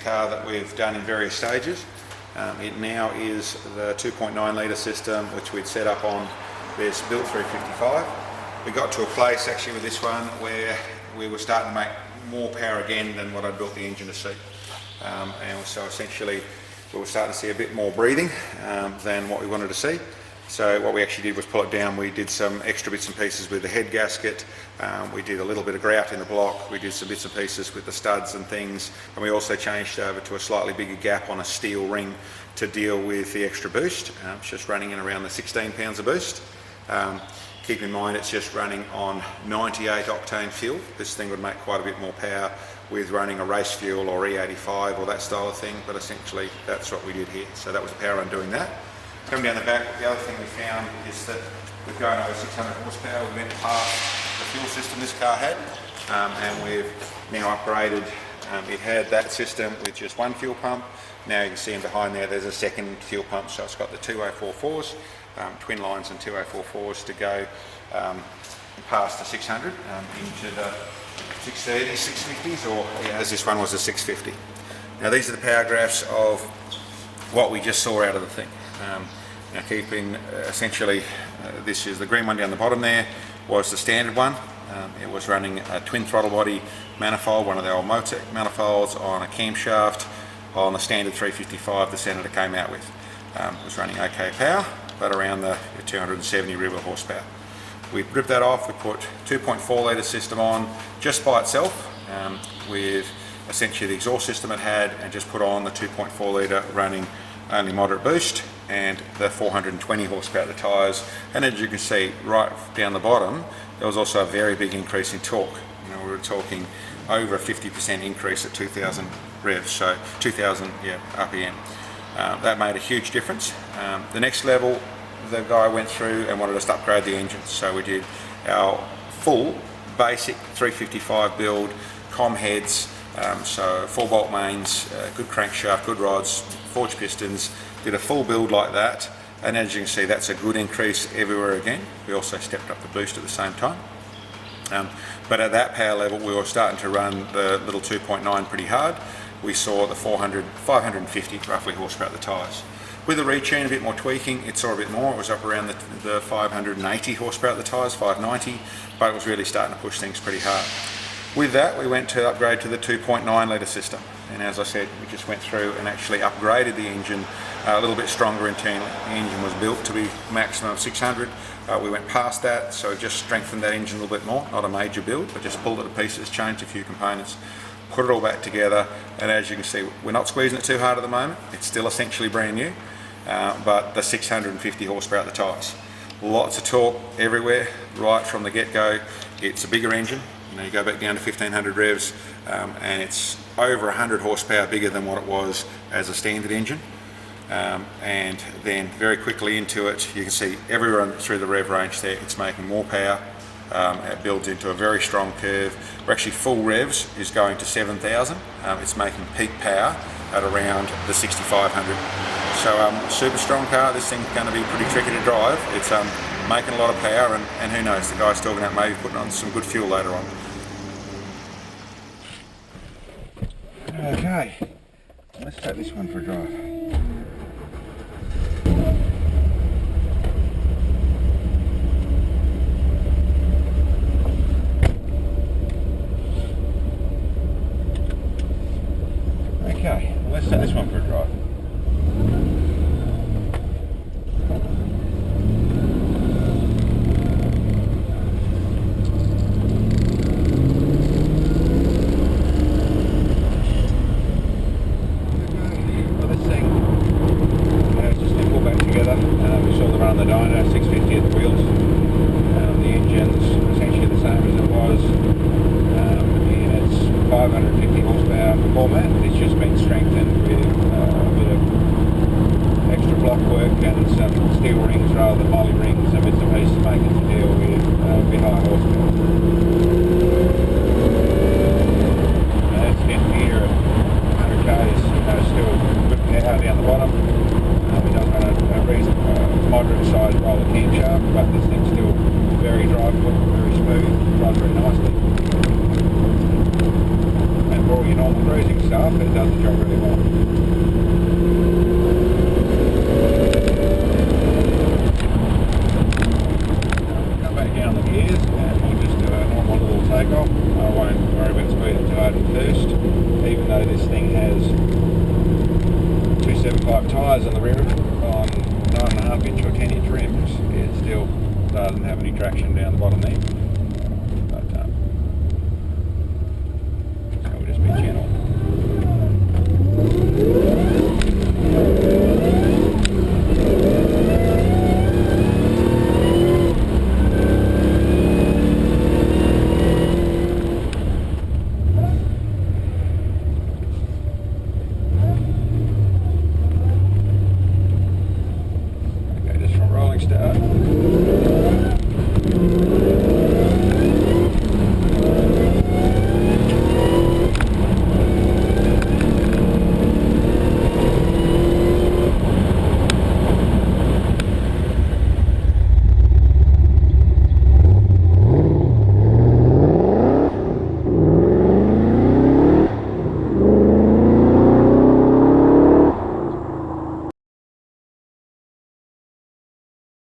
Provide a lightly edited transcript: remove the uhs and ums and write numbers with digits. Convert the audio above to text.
car that we've done in various stages. It now is the 2.9 litre system which we'd set up on this built 355. We got to a place actually with this one where we were starting to make more power again than what I'd built the engine to see. And so essentially we were starting to see a bit more breathing than what we wanted to see. So what we actually did was pull it down. We did some extra bits and pieces with the head gasket. We did a little bit of grout in the block. We did some bits and pieces with the studs and things. And we also changed over to a slightly bigger gap on a steel ring to deal with the extra boost. It's just running in around the 16 pounds of boost. Keep in mind it's just running on 98 octane fuel. This thing would make quite a bit more power with running a race fuel or E85 or that style of thing, but essentially that's what we did here. So that was the power on doing that. Coming down the back, the other thing we found is that we've gone over 600 horsepower. We went past the fuel system this car had, and we've now upgraded. It had that system with just one fuel pump. Now you can see in behind there's a second fuel pump, so it's got the 2044s, twin lines and 2044s to go past the 600 into the 630s, 650s, or as this one was a 650. Now these are the power graphs of what we just saw out of the thing. Now keeping essentially, this is the green one down the bottom there, was the standard one. It was running a twin throttle body manifold, one of the old Motec manifolds on a camshaft on the standard 355 the Senator came out with. It was running okay power, but around the 270 river horsepower. We ripped that off, we put 2.4 litre system on just by itself with essentially the exhaust system it had, and just put on the 2.4 litre running only moderate boost and the 420 horsepower at the tyres. And as you can see right down the bottom, there was also a very big increase in torque. You know, we were talking over a 50% increase at 2000 revs, so 2000 RPM. That made a huge difference. The next level, the guy went through and wanted us to upgrade the engine, so we did our full basic 355 build, com heads, so 4-bolt mains, good crankshaft, good rods, forged pistons, did a full build like that, and as you can see that's a good increase everywhere again. We also stepped up the boost at the same time. But at that power level we were starting to run the little 2.9 pretty hard. We saw the 550 roughly horsepower at the tyres. With the retune, a bit more tweaking, it saw a bit more. It was up around the 580 horsepower at the tyres, 590, but it was really starting to push things pretty hard. With that, we went to upgrade to the 2.9 litre system. And as I said, we just went through and actually upgraded the engine a little bit stronger internally. The engine was built to be maximum of 600. We went past that, so just strengthened that engine a little bit more. Not a major build, but just pulled it to pieces, changed a few components, put it all back together. And as you can see, we're not squeezing it too hard at the moment. It's still essentially brand new, but the 650 horsepower at the tyres. Lots of torque everywhere, right from the get-go. It's a bigger engine. You know, you go back down to 1500 revs, and it's over 100 horsepower bigger than what it was as a standard engine. And then very quickly into it, you can see everywhere through the rev range there, it's making more power. It builds into a very strong curve. We're actually full revs is going to 7,000. It's making peak power at around the 6,500. So super strong car. This thing's going to be pretty tricky to drive. It's making a lot of power, and who knows, the guy's talking about maybe putting on some good fuel later on. Okay, let's take this one for a drive. Okay, let's take this one for a drive. We saw the run of the dyno, 650 at the wheels. The engine's essentially the same as it was in its 550 horsepower format. It's just been strengthened with a bit of extra block work and some steel rings rather than molly rings and bits and pieces, making it to deal with a bit higher horsepower. That's getting here at 100 k's, still good power down the bottom. It does run a moderate sized roller camshaft, but this thing's still very drivable, very smooth, drives very nicely. And for all your normal cruising stuff, it does the job really well. Come back down the gears and we'll just do a normal little takeoff. I won't worry about speeding too hard at first, even though this thing has 275 tyres on the rear of it on 9.5 inch or 10 inch rims. It still doesn't have any traction down the bottom there. But so we'll just be gentle.